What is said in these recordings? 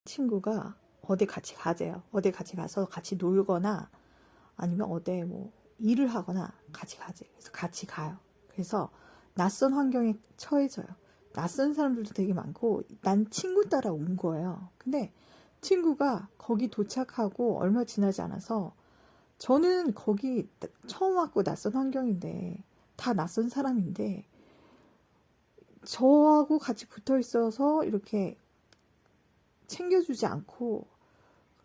친구가 어디 같이 가재요. 어디 같이 가서 같이 놀거나 아니면 어디 뭐 일을 하거나 같이 가재. 그래서 같이 가요. 그래서 낯선 환경에 처해져요. 낯선 사람들도 되게 많고 난 친구 따라 온 거예요. 근데 친구가 거기 도착하고 얼마 지나지 않아서 저는 거기 처음 왔고 낯선 환경인데 다 낯선 사람인데 저하고 같이 붙어 있어서 이렇게 챙겨주지 않고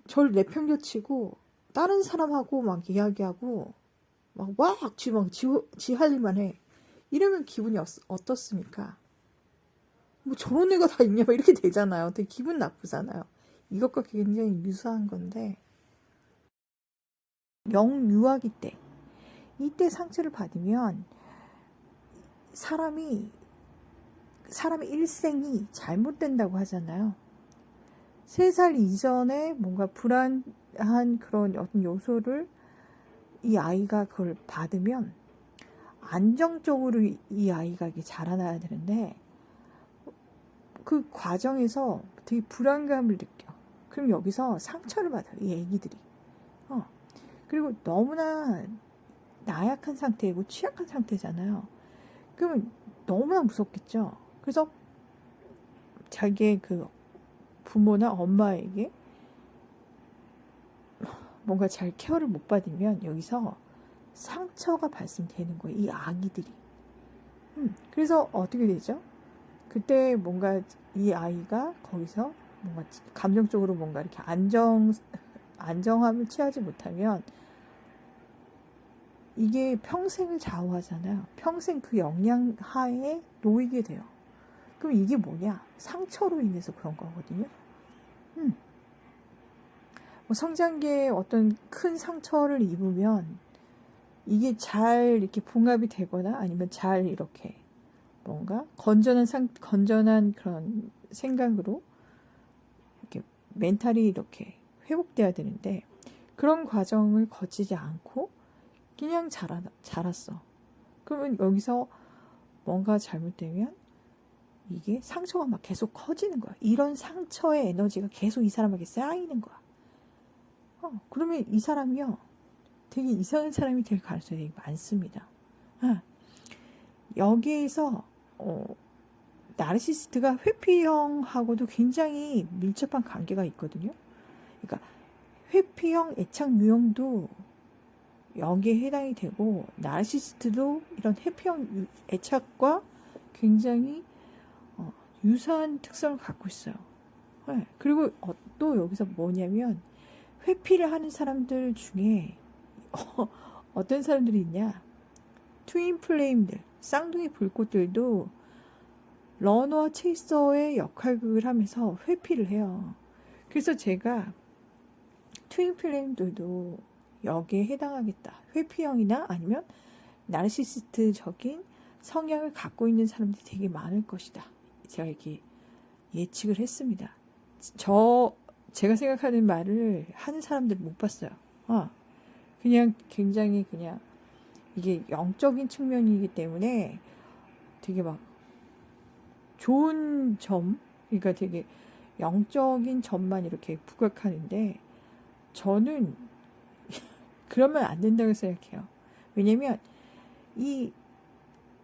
저를 내팽겨치고 다른 사람하고 막 이야기하고 막 지 할 일만 해. 이러면 기분이 어떻습니까? 뭐 저런 애가 다 있냐 막 이렇게 되잖아요. 되게 기분 나쁘잖아요. 이것과 굉장히 유사한 건데 영유아기 때 이때 상처를 받으면 사람의 일생이 잘못된다고 하잖아요. 3살 이전에 뭔가 불안한 그런 어떤 요소를 이 아이가 그걸 받으면 안정적으로 이 아이가 이게 자라나야 되는데 그 과정에서 되게 불안감을 느껴. 그럼 여기서 상처를 받아요. 이 애기들이. 그리고 너무나 나약한 상태이고 취약한 상태잖아요. 그러면 너무나 무섭겠죠. 그래서 자기의 그 부모나 엄마에게 뭔가 잘 케어를 못 받으면 여기서 상처가 발생되는 거예요. 이 아기들이. 그래서 어떻게 되죠? 그때 뭔가 이 아이가 거기서 뭔가 감정적으로 뭔가 이렇게 안정함을 취하지 못하면 이게 평생을 좌우하잖아요. 평생 그 영향 하에 놓이게 돼요. 그럼 이게 뭐냐? 상처로 인해서 그런 거거든요. 뭐 성장기에 어떤 큰 상처를 입으면 이게 잘 이렇게 봉합이 되거나 아니면 잘 이렇게 뭔가 건전한 그런 생각으로 이렇게 멘탈이 이렇게 회복돼야 되는데 그런 과정을 거치지 않고 그냥 자랐어. 그러면 여기서 뭔가 잘못되면 이게 상처가 막 계속 커지는 거야. 이런 상처의 에너지가 계속 이 사람에게 쌓이는 거야. 그러면 이 사람이요. 되게 이상한 사람이 될 가능성이 되게 많습니다. 여기에서 나르시시스트가 회피형하고도 굉장히 밀접한 관계가 있거든요. 그러니까 회피형, 애착 유형도 여기에 해당이 되고 나르시시스트도 이런 회피형 애착과 굉장히 유사한 특성을 갖고 있어요. 그리고 또 여기서 뭐냐면 회피를 하는 사람들 중에 어떤 사람들이 있냐? 트윈 플레임들, 쌍둥이 불꽃들도 러너와 체이서의 역할극을 하면서 회피를 해요. 그래서 제가 트윈 플레임들도 여기에 해당하겠다. 회피형이나 아니면 나르시시스트적인 성향을 갖고 있는 사람들이 되게 많을 것이다. 제가 이렇게 예측을 했습니다. 제가 생각하는 말을 하는 사람들 못 봤어요. 그냥 굉장히 그냥 이게 영적인 측면이기 때문에 되게 막 좋은 점, 그러니까 되게 영적인 점만 이렇게 부각하는데 저는 그러면 안 된다고 생각해요. 왜냐면 이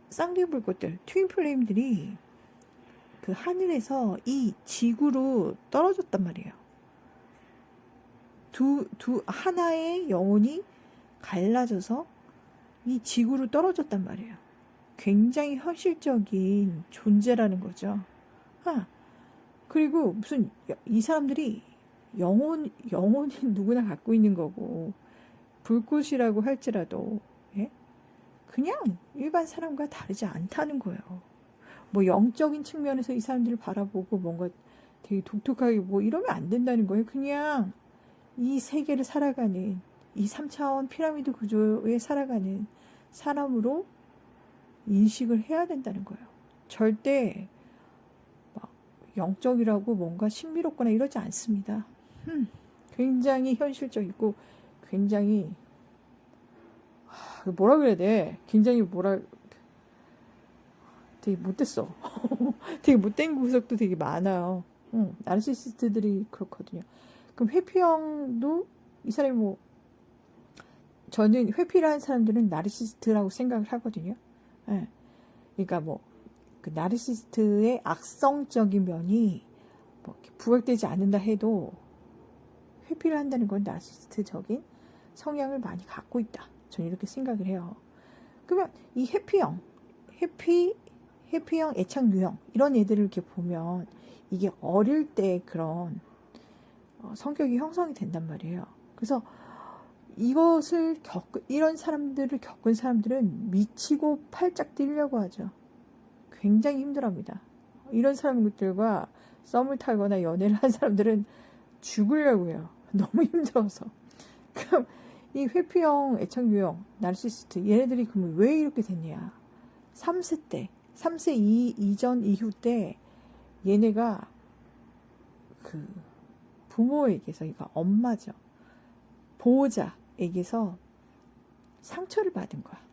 쌍둥이 불꽃들, 트윈 플레임들이 그 하늘에서 이 지구로 떨어졌단 말이에요. 하나의 영혼이 갈라져서 이 지구로 떨어졌단 말이에요. 굉장히 현실적인 존재라는 거죠. 그리고 무슨 이 사람들이 영혼이 누구나 갖고 있는 거고 불꽃이라고 할지라도 그냥 일반 사람과 다르지 않다는 거예요. 뭐 영적인 측면에서 이 사람들을 바라보고 뭔가 되게 독특하게 뭐 이러면 안 된다는 거예요. 그냥 이 세계를 살아가는 이 3차원 피라미드 구조에 살아가는 사람으로 인식을 해야 된다는 거예요. 절대 막 영적이라고 뭔가 신비롭거나 이러지 않습니다. 굉장히 현실적이고 굉장히 뭐라 그래야 돼? 굉장히 되게 못됐어. 되게 못된 구석도 되게 많아요. 나르시시스트들이 그렇거든요. 그럼 회피형도 이 사람이 뭐 저는 회피를 하는 사람들은 나르시시스트라고 생각을 하거든요. 예. 그러니까 뭐 그 나르시시스트의 악성적인 면이 뭐 이렇게 부각되지 않는다 해도 회피를 한다는 건 나르시시스트적인 성향을 많이 갖고 있다. 저는 이렇게 생각을 해요. 그러면 이 회피형, 애착 유형 이런 애들을 이렇게 보면 이게 어릴 때 그런 성격이 형성이 된단 말이에요. 그래서 이런 사람들을 겪은 사람들은 미치고 팔짝 뛰려고 하죠. 굉장히 힘들어합니다. 이런 사람들과 썸을 타거나 연애를 한 사람들은 죽으려고 해요. 너무 힘들어서. 그럼 이 회피형, 애착 유형, 나르시시스트 얘네들이 그러면 왜 이렇게 됐냐? 3세 때, 3세 이전 이후 때 얘네가 그 부모에게서, 그러니까 엄마죠. 보호자에게서 상처를 받은 거야.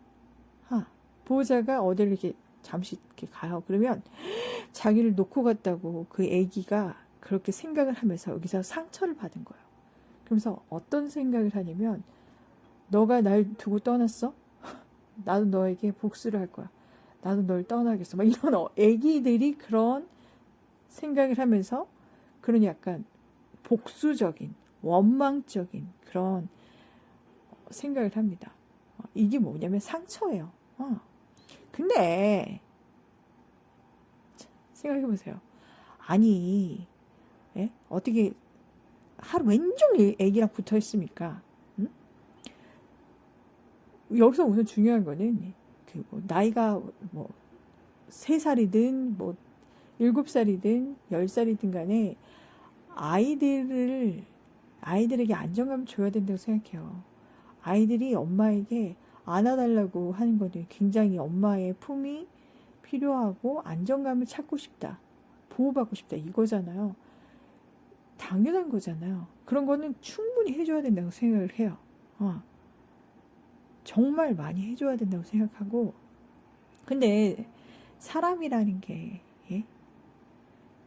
보호자가 어디를 이렇게 잠시 이렇게 가요. 그러면 자기를 놓고 갔다고 그 아기가 그렇게 생각을 하면서 여기서 상처를 받은 거예요. 그러면서 어떤 생각을 하냐면 너가 날 두고 떠났어? 나도 너에게 복수를 할 거야. 나도 널 떠나겠어. 막 이런 아기들이 그런 생각을 하면서 그런 약간 복수적인 원망적인 그런 생각을 합니다. 이게 뭐냐면 상처예요. 근데 생각해보세요. 아니 어떻게 하루 왼종일 애기랑 붙어 있습니까? 응? 여기서 우선 중요한 거는 그 뭐 나이가 뭐 3살이든 뭐 7살이든 10살이든 간에 아이들에게 안정감을 줘야 된다고 생각해요. 아이들이 엄마에게 안아달라고 하는 거는 굉장히 엄마의 품이 필요하고 안정감을 찾고 싶다. 보호받고 싶다. 이거잖아요. 당연한 거잖아요. 그런 거는 충분히 해줘야 된다고 생각을 해요. 정말 많이 해줘야 된다고 생각하고 근데 사람이라는 게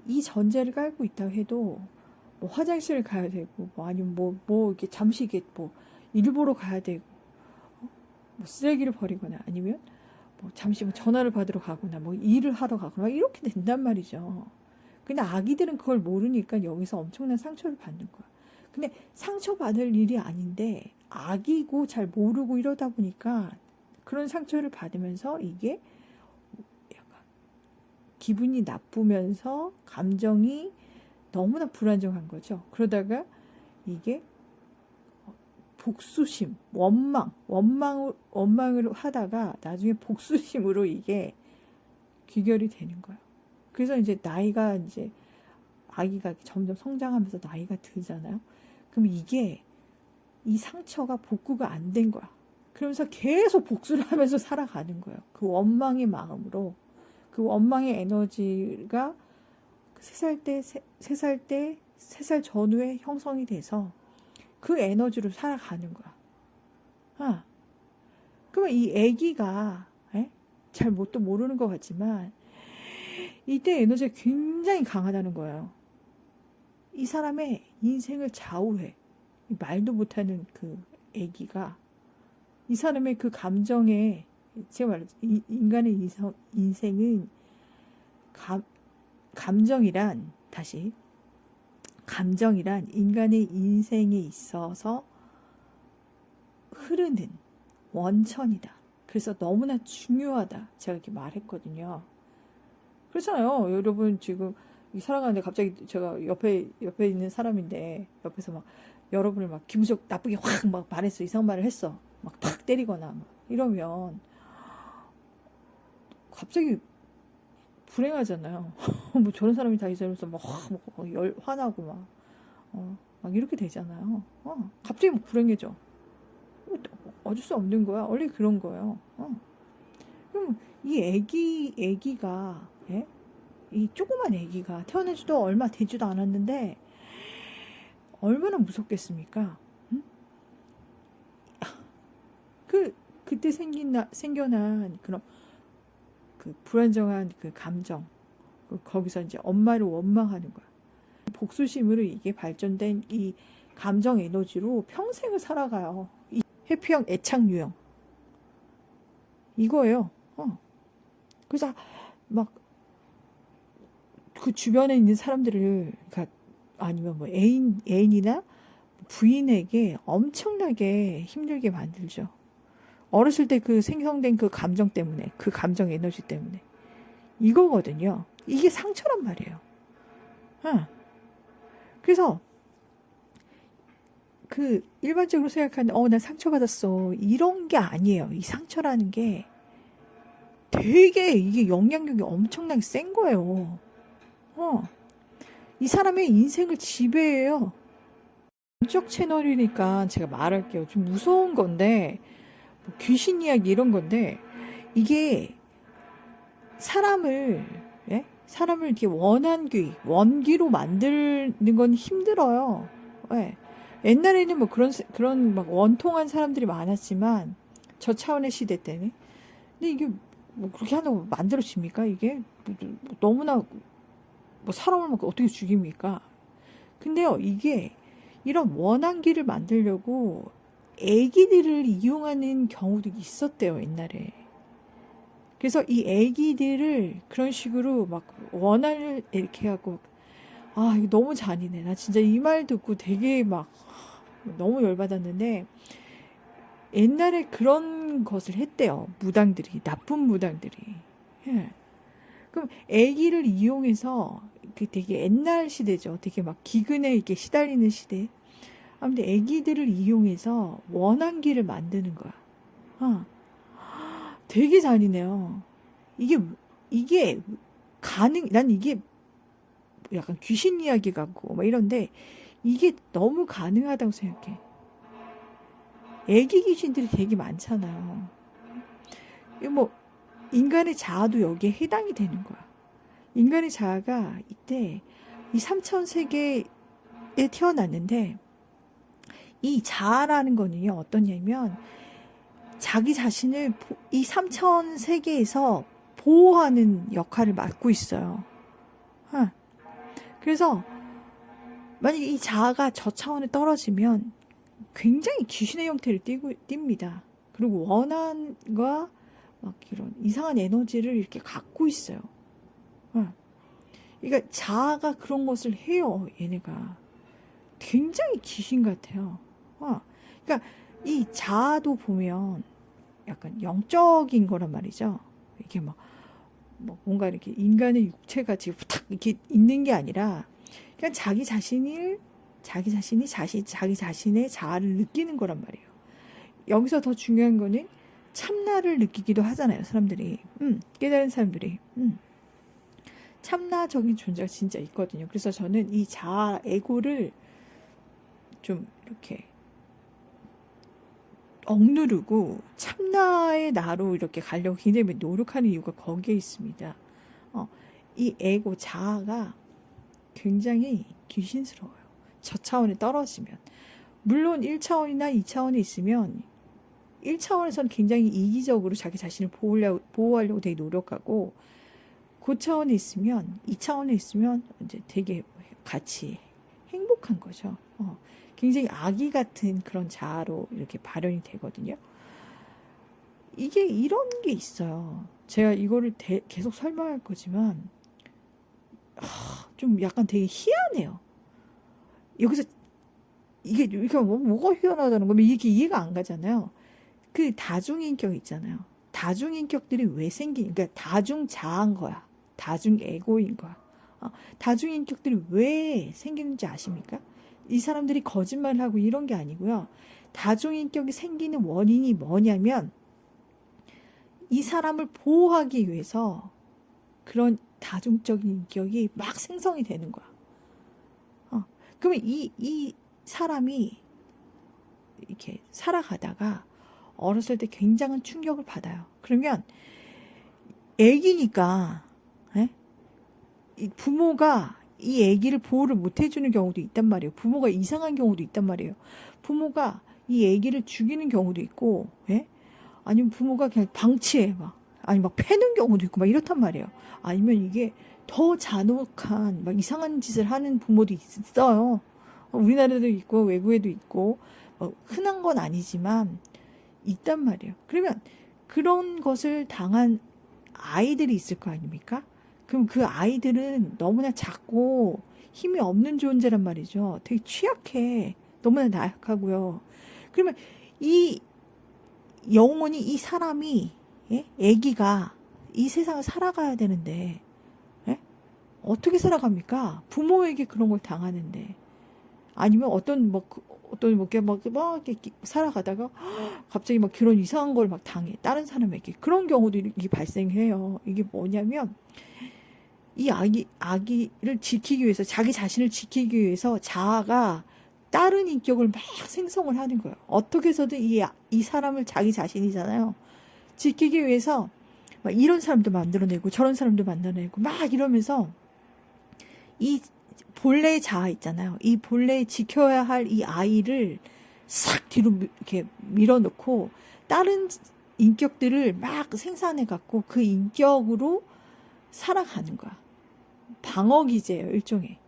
이 전제를 깔고 있다고 해도 뭐 화장실을 가야 되고 뭐 아니면 뭐 이렇게 잠시 이게 뭐 일 보러 가야 되고 뭐 쓰레기를 버리거나 아니면 뭐 잠시 뭐 전화를 받으러 가거나 뭐 일을 하러 가거나 이렇게 된단 말이죠. 근데 아기들은 그걸 모르니까 여기서 엄청난 상처를 받는 거야. 근데 상처받을 일이 아닌데 아기고 잘 모르고 이러다 보니까 그런 상처를 받으면서 이게 약간 기분이 나쁘면서 감정이 너무나 불안정한 거죠. 그러다가 이게 복수심, 원망을 하다가 나중에 복수심으로 이게 귀결이 되는 거예요. 그래서 이제 나이가 이제 아기가 점점 성장하면서 나이가 들잖아요. 그럼 이게 이 상처가 복구가 안 된 거야. 그러면서 계속 복수를 하면서 살아가는 거예요. 그 원망의 마음으로. 그 원망의 에너지가 3살 전후에 형성이 돼서 그 에너지로 살아가는 거야. 그러면 이 아기가 잘 뭣도 모르는 것 같지만 이때 에너지가 굉장히 강하다는 거예요. 이 사람의 인생을 좌우해. 말도 못하는 그 아기가 이 사람의 그 감정에 제가 말했죠. 인간의 인생은 감정이란 인간의 인생에 있어서 흐르는 원천이다. 그래서 너무나 중요하다. 제가 이렇게 말했거든요. 그렇잖아요. 여러분 지금 살아가는데 갑자기 제가 옆에 있는 사람인데 옆에서 막 여러분을 막 기분 나쁘게 확 막 말했어. 이상한 말을 했어. 막 팍 때리거나 막 이러면 갑자기 불행하잖아요. 뭐 저런 사람이 다 있으면서 막 화나고 막 이렇게 되잖아요. 갑자기 막 불행해져. 어쩔 수 없는 거야. 원래 그런 거예요. 그럼 이 애기가 이 조그만 애기가 태어나지도 얼마 되지도 않았는데 얼마나 무섭겠습니까? 응? 그때 생겨난 그런 그 불안정한 그 감정 거기서 이제 엄마를 원망하는 거야. 복수심으로 이게 발전된 이 감정 에너지로 평생을 살아가요. 이 회피형 애착 유형 이거예요. 그래서 막 그 주변에 있는 사람들을, 그러니까 아니면 뭐 애인이나 부인에게 엄청나게 힘들게 만들죠. 어렸을 때 그 생성된 그 감정 때문에, 그 감정 에너지 때문에. 이거거든요. 이게 상처란 말이에요. 그래서 그 일반적으로 생각하는 나 상처받았어 이런 게 아니에요. 이 상처라는 게 되게 이게 영향력이 엄청나게 센 거예요. 이 사람의 인생을 지배해요. 영적 채널이니까 제가 말할게요. 좀 무서운 건데, 뭐 귀신 이야기 이런 건데, 이게 사람을 이렇게 원기로 만드는 건 힘들어요. 옛날에는 뭐 그런 막 원통한 사람들이 많았지만, 저 차원의 시대 때는. 근데 이게 뭐 그렇게 한다고 만들어집니까? 이게 너무나 뭐 사람을 막 어떻게 죽입니까? 근데요, 이게 이런 원한기를 만들려고 애기들을 이용하는 경우도 있었대요, 옛날에. 그래서 이 애기들을 그런 식으로 막 원한을 이렇게 하고, 이거 너무 잔인해. 나 진짜 이 말 듣고 되게 막 너무 열받았는데, 옛날에 그런 것을 했대요. 무당들이, 나쁜 무당들이. 예. 그럼 애기를 이용해서, 그 되게 옛날 시대죠. 되게 막 기근에 이렇게 시달리는 시대. 아무튼 애기들을 이용해서 원한기를 만드는 거야. 되게 잔인해요. 이게 난 이게 약간 귀신 이야기 같고 막 이런데, 이게 너무 가능하다고 생각해. 애기 귀신들이 되게 많잖아요. 뭐 인간의 자아도 여기에 해당이 되는 거야. 인간의 자아가 이때 이 3차원 세계에 태어났는데, 이 자아라는 거는요, 어떠냐면 자기 자신을 이 3차원 세계에서 보호하는 역할을 맡고 있어요. 그래서 만약에 이 자아가 저 차원에 떨어지면 굉장히 귀신의 형태를 띱니다. 그리고 원한과 막 이런 이상한 에너지를 이렇게 갖고 있어요. 그러니까 자아가 그런 것을 해요. 얘네가 굉장히 귀신 같아요. 그러니까 이 자아도 보면 약간 영적인 거란 말이죠. 이게 뭐 뭔가 이렇게 인간의 육체가 지금 탁 이렇게 있는 게 아니라, 그냥 자기 자신이 자기 자신의 자아를 느끼는 거란 말이에요. 여기서 더 중요한 거는 참나를 느끼기도 하잖아요, 사람들이. 깨달은 사람들이. 참나적인 존재가 진짜 있거든요. 그래서 저는 이 자아, 에고를 좀 이렇게 억누르고 참나의 나로 이렇게 가려고 굉장히 노력하는 이유가 거기에 있습니다. 이 에고, 자아가 굉장히 귀신스러워요. 저 차원에 떨어지면. 물론 1차원이나 2차원에 있으면 1차원에서는 굉장히 이기적으로 자기 자신을 보호하려고 되게 노력하고, 그 차원에 있으면, 2차원에 있으면 이제 되게 같이 행복한 거죠. 굉장히 아기 같은 그런 자아로 이렇게 발현이 되거든요. 이게 이런 게 있어요. 제가 이거를 계속 설명할 거지만, 좀 약간 되게 희한해요. 여기서 이게 뭐가 희한하다는 거면 이게 이해가 안 가잖아요. 그 다중인격 있잖아요. 다중인격들이 왜 그러니까 다중자아인 거야. 다중에고인 거야. 다중인격들이 왜 생기는지 아십니까? 이 사람들이 거짓말을 하고 이런 게 아니고요. 다중인격이 생기는 원인이 뭐냐면, 이 사람을 보호하기 위해서 그런 다중적인 인격이 막 생성이 되는 거야. 그러면 이 사람이 이렇게 살아가다가 어렸을 때 굉장한 충격을 받아요. 그러면 애기니까 이 부모가 이 애기를 보호를 못 해주는 경우도 있단 말이에요. 부모가 이상한 경우도 있단 말이에요. 부모가 이 애기를 죽이는 경우도 있고, 아니면 부모가 그냥 방치해, 아니면 막 패는 경우도 있고, 막 이렇단 말이에요. 아니면 이게 더 잔혹한 막 이상한 짓을 하는 부모도 있어요. 우리나라에도 있고 외국에도 있고 흔한 건 아니지만 있단 말이에요. 그러면 그런 것을 당한 아이들이 있을 거 아닙니까? 그럼 그 아이들은 너무나 작고 힘이 없는 존재란 말이죠. 되게 취약해. 너무나 나약하고요. 그러면 이 영원히 이 사람이, 예? 애기가 이 세상을 살아가야 되는데, 예? 어떻게 살아갑니까? 부모에게 그런 걸 당하는데. 아니면 이렇게 살아가다가 갑자기 막 그런 이상한 걸 막 당해. 다른 사람에게. 그런 경우도 이게 발생해요. 이게 뭐냐면, 이 아기를 지키기 위해서, 자기 자신을 지키기 위해서 자아가 다른 인격을 막 생성을 하는 거예요. 어떻게 해서든 이 사람을 자기 자신이잖아요. 지키기 위해서 막 이런 사람도 만들어내고 저런 사람도 만들어내고 막 이러면서 이 본래의 자아 있잖아요. 이 본래 지켜야 할 이 아이를 싹 뒤로 이렇게 밀어놓고 다른 인격들을 막 생산해 갖고 그 인격으로 살아가는 거야. 방어기제예요, 일종의.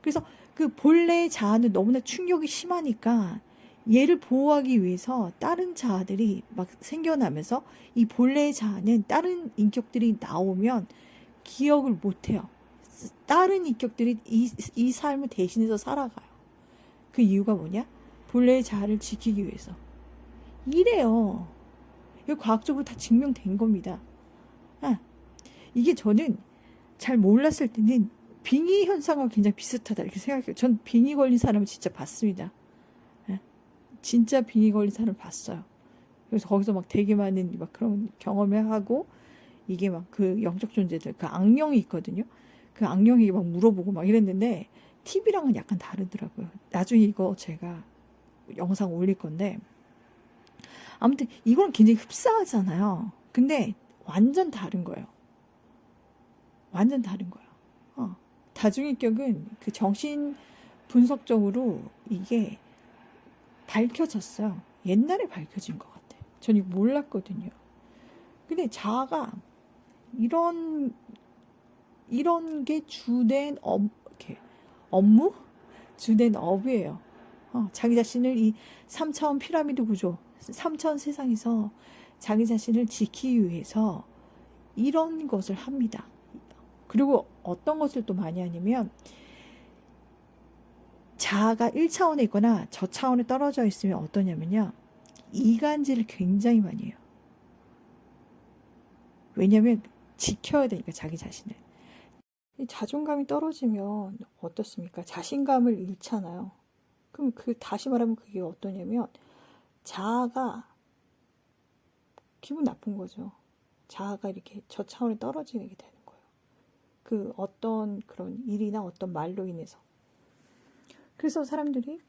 그래서 그 본래의 자아는 너무나 충격이 심하니까 얘를 보호하기 위해서 다른 자아들이 막 생겨나면서 이 본래의 자아는 다른 인격들이 나오면 기억을 못해요. 다른 인격들이 이 삶을 대신해서 살아가요. 그 이유가 뭐냐? 본래의 자아를 지키기 위해서. 이래요. 이거 과학적으로 다 증명된 겁니다. 이게 저는 잘 몰랐을 때는 빙의 현상과 굉장히 비슷하다 이렇게 생각해요. 전 빙의 걸린 사람을 진짜 봤습니다. 진짜 빙의 걸린 사람을 봤어요. 그래서 거기서 막 되게 많은 막 그런 경험을 하고 이게 막 그 영적 존재들, 그 악령이 있거든요. 그 악령에게 막 물어보고 막 이랬는데 TV랑은 약간 다르더라고요. 나중에 이거 제가 영상 올릴 건데 아무튼 이건 굉장히 흡사하잖아요. 근데 완전 다른 거예요. 완전 다른 거예요. 다중인격은 그 정신 분석적으로 이게 밝혀졌어요. 옛날에 밝혀진 것 같아요. 전 이거 몰랐거든요. 근데 자아가 이런 게 주된 업무? 주된 업이에요. 자기 자신을 이 3차원 피라미드 구조, 3차원 세상에서 자기 자신을 지키기 위해서 이런 것을 합니다. 그리고 어떤 것을 또 많이 하냐면 자아가 1차원에 있거나 저차원에 떨어져 있으면 어떠냐면요. 이간질을 굉장히 많이 해요. 왜냐면 지켜야 되니까 자기 자신을. 자존감이 떨어지면 어떻습니까? 자신감을 잃잖아요. 그럼 다시 말하면 그게 어떠냐면 자아가 기분 나쁜 거죠. 자아가 이렇게 저차원에 떨어지게 되는 거예요. 그 어떤 그런 일이나 어떤 말로 인해서. 그래서 사람들이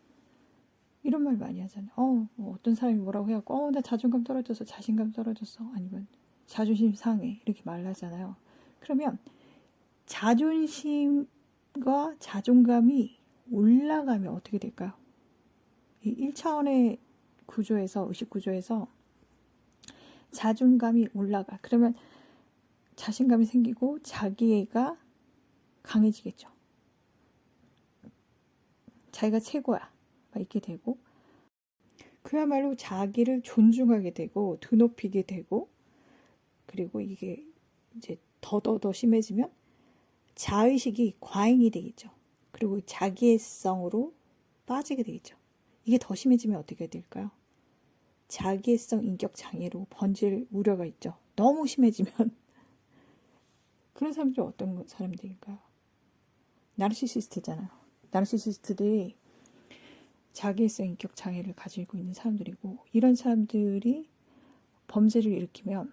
이런 말 많이 하잖아요. 어떤 사람이 뭐라고 해갖고, 나 자존감 떨어졌어, 자신감 떨어졌어, 아니면 자존심 상해, 이렇게 말하잖아요. 그러면 자존심과 자존감이 올라가면 어떻게 될까요? 이 1차원의 구조에서, 의식 구조에서 자존감이 올라가. 그러면 자신감이 생기고 자기애가 강해지겠죠. 자기가 최고야. 막 이렇게 되고, 그야말로 자기를 존중하게 되고, 드높이게 되고, 그리고 이게 이제 더 심해지면 자의식이 과잉이 되겠죠. 그리고 자기애성으로 빠지게 되겠죠. 이게 더 심해지면 어떻게 될까요? 자기애성 인격 장애로 번질 우려가 있죠. 너무 심해지면. 그런 사람들이 어떤 사람들일까요? 나르시시스트잖아요. 나르시시스트들이 자기애성 인격 장애를 가지고 있는 사람들이고, 이런 사람들이 범죄를 일으키면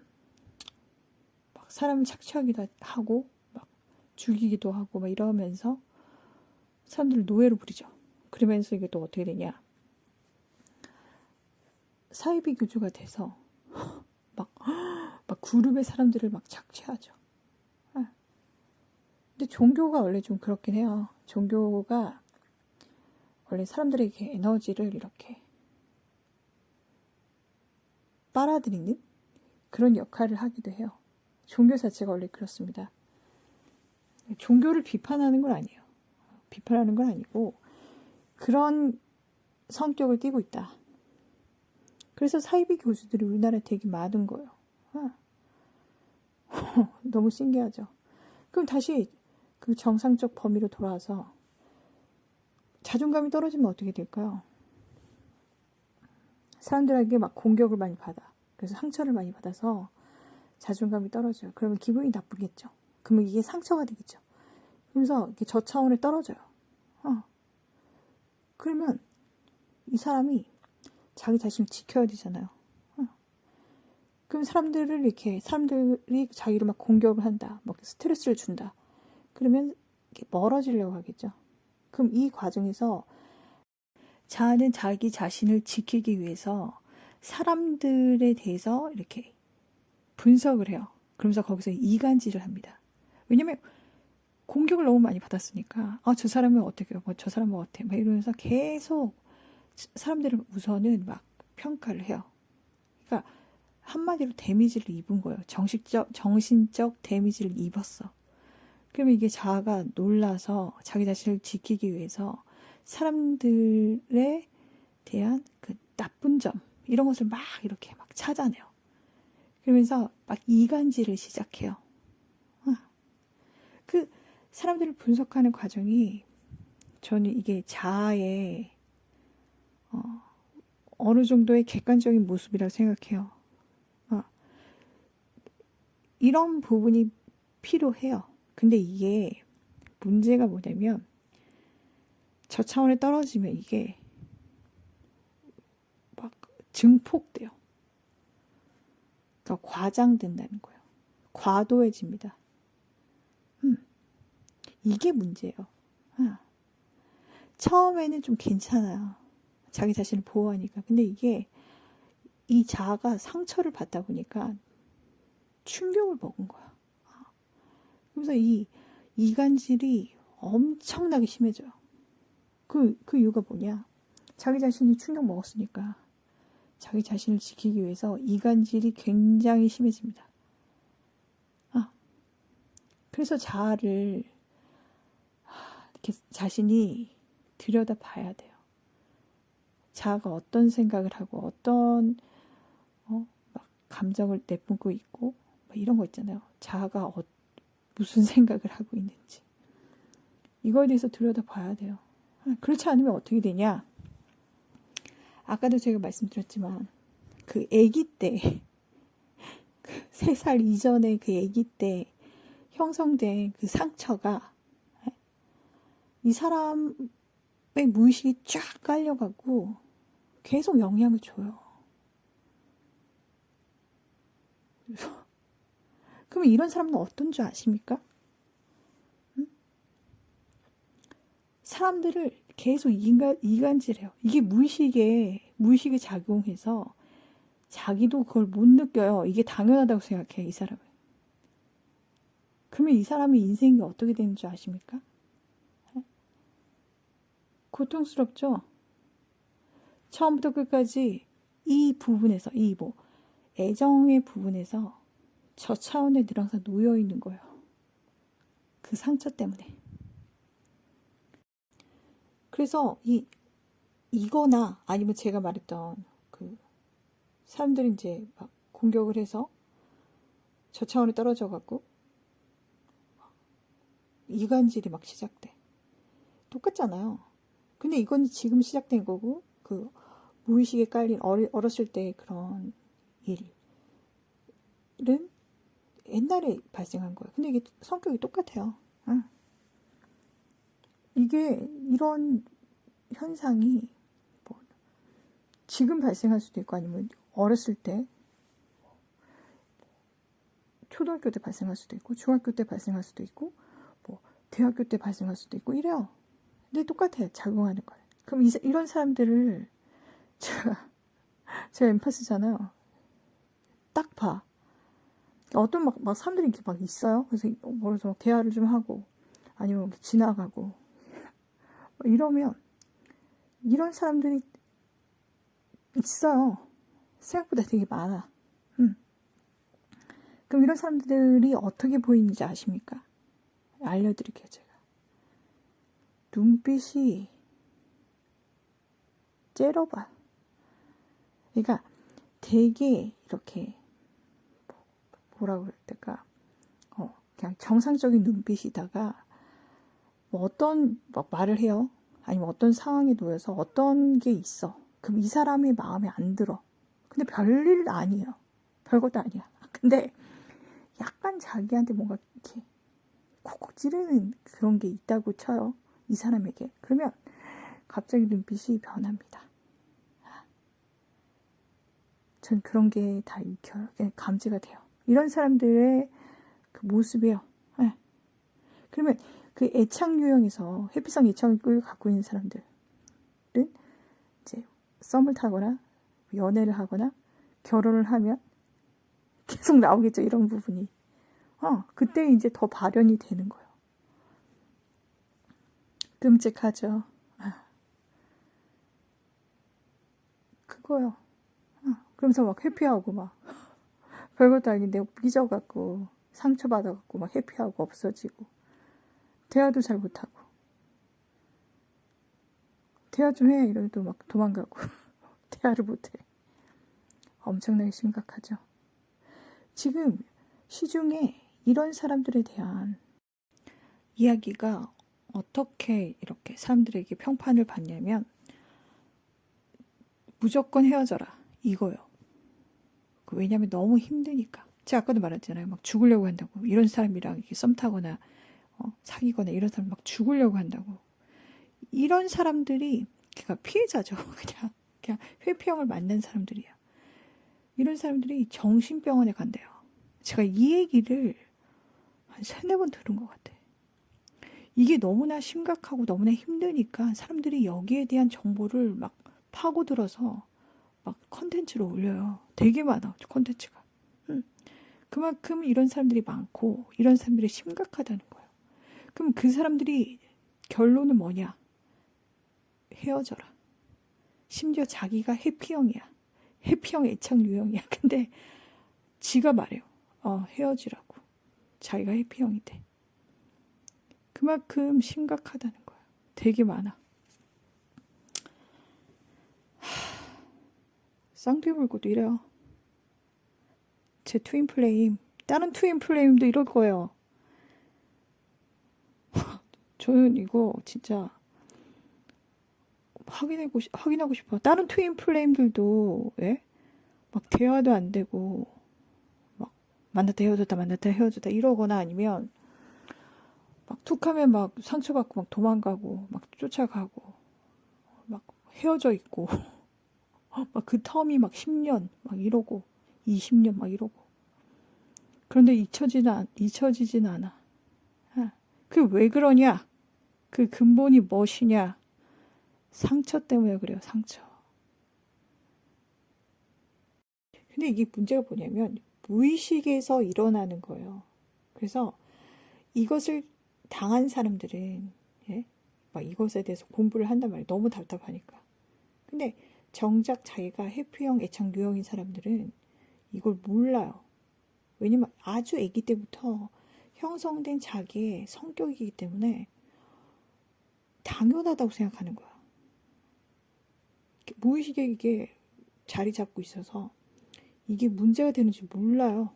막 사람을 착취하기도 하고 막 죽이기도 하고 막 이러면서 사람들을 노예로 부리죠. 그러면서 이게 또 어떻게 되냐, 사회비교주가 돼서 막 그룹의 사람들을 막 착취하죠. 근데 종교가 원래 좀 그렇긴 해요. 종교가 원래 사람들에게 에너지를 이렇게 빨아들이는 그런 역할을 하기도 해요. 종교 자체가 원래 그렇습니다. 종교를 비판하는 건 아니에요. 비판하는 건 아니고 그런 성격을 띠고 있다. 그래서 사이비 교수들이 우리나라에 되게 많은 거예요. 너무 신기하죠. 그럼 다시 그 정상적 범위로 돌아와서 자존감이 떨어지면 어떻게 될까요? 사람들에게 막 공격을 많이 받아. 그래서 상처를 많이 받아서 자존감이 떨어져요. 그러면 기분이 나쁘겠죠. 그러면 이게 상처가 되겠죠. 그러면서 이렇게 저 차원에 떨어져요. 그러면 이 사람이 자기 자신을 지켜야 되잖아요. 그럼 사람들이 자기를 막 공격을 한다. 막 스트레스를 준다. 그러면 이렇게 멀어지려고 하겠죠. 그럼 이 과정에서 자아는 자기 자신을 지키기 위해서 사람들에 대해서 이렇게 분석을 해요. 그러면서 거기서 이간질을 합니다. 왜냐면 공격을 너무 많이 받았으니까 저 사람은 어떻게 저 사람은 어때 막 이러면서 계속 사람들을 우선은 막 평가를 해요. 그러니까 한마디로 데미지를 입은 거예요. 정신적 데미지를 입었어. 그러면 이게 자아가 놀라서 자기 자신을 지키기 위해서 사람들에 대한 그 나쁜 점 이런 것을 막 이렇게 막 찾아내요. 그러면서 막 이간질을 시작해요. 그 사람들을 분석하는 과정이 저는 이게 자아의 어느 정도의 객관적인 모습이라고 생각해요. 이런 부분이 필요해요. 근데 이게 문제가 뭐냐면 저 차원에 떨어지면 이게 막 증폭돼요. 그러니까 과장된다는 거예요. 과도해집니다. 이게 문제예요. 처음에는 좀 괜찮아요. 자기 자신을 보호하니까. 근데 이게 이 자아가 상처를 받다 보니까 충격을 먹은 거야. 그래서 이 이간질이 엄청나게 심해져요. 그 이유가 뭐냐? 자기 자신이 충격 먹었으니까 자기 자신을 지키기 위해서 이간질이 굉장히 심해집니다. 그래서 자아를 이렇게 자신이 들여다봐야 돼요. 자아가 어떤 생각을 하고 어떤 막 감정을 내뿜고 있고 이런 거 있잖아요. 자아가 무슨 생각을 하고 있는지 이거에 대해서 들여다봐야 돼요. 그렇지 않으면 어떻게 되냐? 아까도 제가 말씀드렸지만 그 아기 때 3살 이전에 그 아기 때 형성된 그 상처가 이 사람의 무의식이 쫙 깔려가고 계속 영향을 줘요. 그러면 이런 사람은 어떤 줄 아십니까? 사람들을 계속 이간질해요. 이게 무의식에 작용해서 자기도 그걸 못 느껴요. 이게 당연하다고 생각해요, 이 사람은. 그러면 이 사람의 인생이 어떻게 되는 줄 아십니까? 고통스럽죠? 처음부터 끝까지 이 부분에서, 애정의 부분에서 저 차원에 늘 항상 놓여 있는 거예요. 그 상처 때문에. 그래서 이거나 아니면 제가 말했던 그 사람들이 이제 막 공격을 해서 저 차원에 떨어져 갖고 이간질이 막 시작돼. 똑같잖아요. 근데 이건 지금 시작된 거고 그 무의식에 깔린 어렸을 때 그런 일은 옛날에 발생한 거예요. 근데 이게 성격이 똑같아요. 이게 이런 현상이 지금 발생할 수도 있고 아니면 어렸을 때 초등학교 때 발생할 수도 있고 중학교 때 발생할 수도 있고 대학교 때 발생할 수도 있고 이래요. 근데 똑같아요. 작용하는 걸. 그럼 이런 사람들을 제가 엠파스잖아요. 딱 봐. 어떤 막 사람들이 이렇게 막 있어요. 그래서 그래서 대화를 좀 하고 아니면 지나가고 이러면 이런 사람들이 있어요. 생각보다 되게 많아. 그럼 이런 사람들이 어떻게 보이는지 아십니까? 알려드릴게요, 제가. 눈빛이 째려봐요. 그러니까 되게 이렇게 뭐라고 그럴 때까 그냥 정상적인 눈빛이다가 뭐 어떤 막 말을 해요. 아니면 어떤 상황에 놓여서 어떤 게 있어. 그럼 이 사람의 마음에 안 들어. 근데 별일 아니에요. 별것도 아니야. 근데 약간 자기한테 뭔가 이렇게 콕콕 찌르는 그런 게 있다고 쳐요. 이 사람에게. 그러면 갑자기 눈빛이 변합니다. 전 그런 게 다 익혀요. 감지가 돼요. 이런 사람들의 그 모습이에요. 네. 그러면 그 애착 유형에서 회피성 애착을 갖고 있는 사람들은 이제 썸을 타거나 연애를 하거나 결혼을 하면 계속 나오겠죠. 이런 부분이. 그때 이제 더 발현이 되는 거예요. 끔찍하죠. 그거요. 그러면서 막 회피하고 막 별것도 아닌데 삐져갖고 상처받아갖고 막 회피하고 없어지고 대화도 잘 못하고 대화 좀 해 이러면 막 도망가고 대화를 못해. 엄청나게 심각하죠. 지금 시중에 이런 사람들에 대한 이야기가 어떻게 이렇게 사람들에게 평판을 받냐면 무조건 헤어져라 이거요. 왜냐면 너무 힘드니까. 제가 아까도 말했잖아요. 막 죽으려고 한다고. 이런 사람이랑 이렇게 썸 타거나 사귀거나 이런 사람 막 죽으려고 한다고. 이런 사람들이 그러니까 피해자죠. 그냥 회피형을 만난 사람들이야. 이런 사람들이 정신병원에 간대요. 제가 이 얘기를 한 3-4번 들은 것 같아. 이게 너무나 심각하고 너무나 힘드니까 사람들이 여기에 대한 정보를 막 파고들어서 막 컨텐츠로 올려요. 되게 많아, 컨텐츠가. 그만큼 이런 사람들이 많고 이런 사람들이 심각하다는 거예요. 그럼 그 사람들이 결론은 뭐냐? 헤어져라. 심지어 자기가 해피형이야. 해피형 애착 유형이야. 근데 지가 말해요. 헤어지라고. 자기가 해피형이 돼. 그만큼 심각하다는 거예요. 되게 많아. 쌍둥이물고도 이래요. 제 트윈 플레임, 다른 트윈 플레임도 이럴 거예요. 저는 이거 진짜 확인하고 싶어요. 다른 트윈 플레임들도 막 대화도 안 되고 막 만났다 헤어졌다 이러거나 아니면 막 툭하면 막 상처받고 막 도망가고 막 쫓아가고 막 헤어져 있고 막 그 텀이 막 10년 막 이러고 20년 막 이러고 그런데 잊혀지진 않아. 그게 왜 그러냐? 그 근본이 무엇이냐? 상처 때문에 그래요. 상처. 근데 이게 문제가 뭐냐면 무의식에서 일어나는 거예요. 그래서 이것을 당한 사람들은 막 이것에 대해서 공부를 한단 말이에요. 너무 답답하니까. 근데 정작 자기가 해피형, 애착 유형인 사람들은 이걸 몰라요. 왜냐면 아주 아기 때부터 형성된 자기의 성격이기 때문에 당연하다고 생각하는 거야. 무의식에 이게 자리 잡고 있어서 이게 문제가 되는지 몰라요.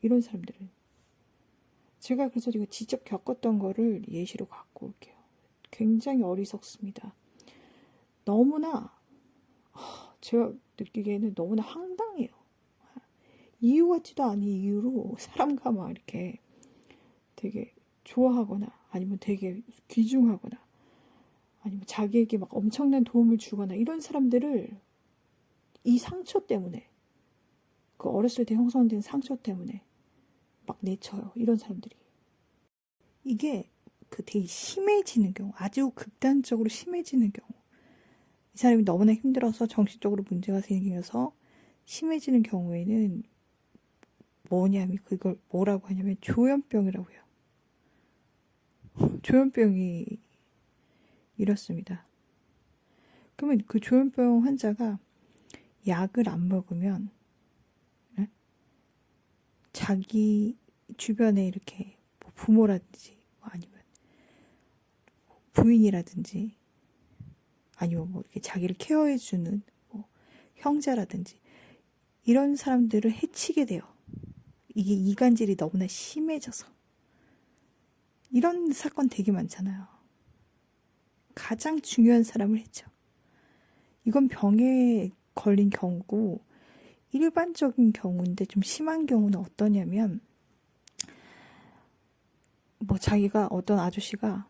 이런 사람들은. 제가 그래서 이거 직접 겪었던 거를 예시로 갖고 올게요. 굉장히 어리석습니다. 너무나 제가 느끼기에는 너무나 황당해요. 이유 같지도 않은 이유로 사람과 막 이렇게 되게 좋아하거나 아니면 되게 귀중하거나 아니면 자기에게 막 엄청난 도움을 주거나 이런 사람들을 이 상처 때문에 그 어렸을 때 형성된 상처 때문에 막 내쳐요. 이런 사람들이. 이게 그 되게 심해지는 경우, 아주 극단적으로 심해지는 경우, 이 사람이 너무나 힘들어서 정신적으로 문제가 생겨서 심해지는 경우에는 뭐냐면 그걸 뭐라고 하냐면 조현병이라고 해요. 조현병이 이렇습니다. 그러면 그 조현병 환자가 약을 안 먹으면 자기 주변에 이렇게 부모라든지 아니면 부인이라든지 아니면 뭐 이렇게 자기를 케어해주는 뭐 형제라든지 이런 사람들을 해치게 돼요. 이게 이간질이 너무나 심해져서. 이런 사건 되게 많잖아요. 가장 중요한 사람을 해쳐. 이건 병에 걸린 경우고 일반적인 경우인데 좀 심한 경우는 어떠냐면 뭐 자기가 어떤 아저씨가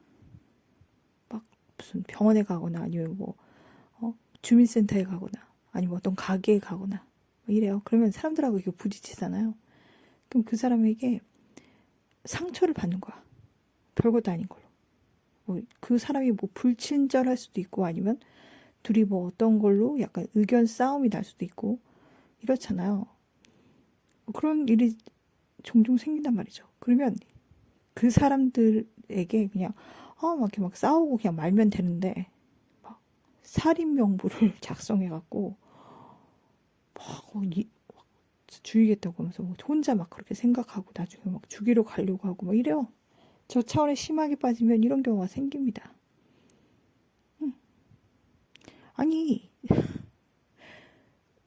막 무슨 병원에 가거나 아니면 뭐 주민센터에 가거나 아니면 어떤 가게에 가거나 이래요. 그러면 사람들하고 이렇게 부딪히잖아요. 그럼 그 사람에게 상처를 받는 거야. 별것도 아닌 걸로. 뭐 그 사람이 뭐 불친절할 수도 있고 아니면 둘이 뭐 어떤 걸로 약간 의견 싸움이 날 수도 있고 이렇잖아요. 그런 일이 종종 생긴단 말이죠. 그러면 그 사람들에게 그냥 막 이렇게 막 싸우고 그냥 말면 되는데 막 살인 명부를 작성해갖고 막 죽이겠다고 하면서 뭐 혼자 막 그렇게 생각하고 나중에 막 죽이러 가려고 하고 막 이래요. 저 차원에 심하게 빠지면 이런 경우가 생깁니다. 아니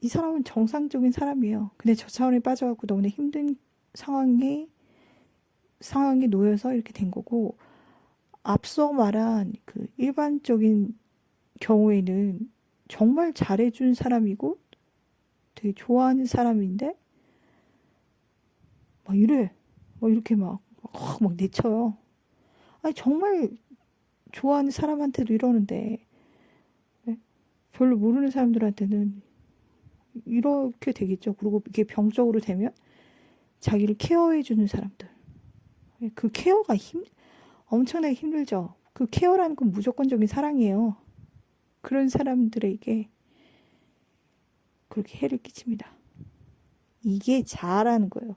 이 사람은 정상적인 사람이에요. 근데 저 차원에 빠져갖고 너무나 힘든 상황에 놓여서 이렇게 된 거고 앞서 말한 그 일반적인 경우에는 정말 잘해준 사람이고 되게 좋아하는 사람인데 막 이래 막 이렇게 막 내쳐요. 아니 정말 좋아하는 사람한테도 이러는데 네? 별로 모르는 사람들한테는 이렇게 되겠죠. 그리고 이게 병적으로 되면 자기를 케어해주는 사람들 그 케어가 엄청나게 힘들죠. 그 케어라는 건 무조건적인 사랑이에요. 그런 사람들에게 그렇게 해를 끼칩니다. 이게 자아라는 거예요.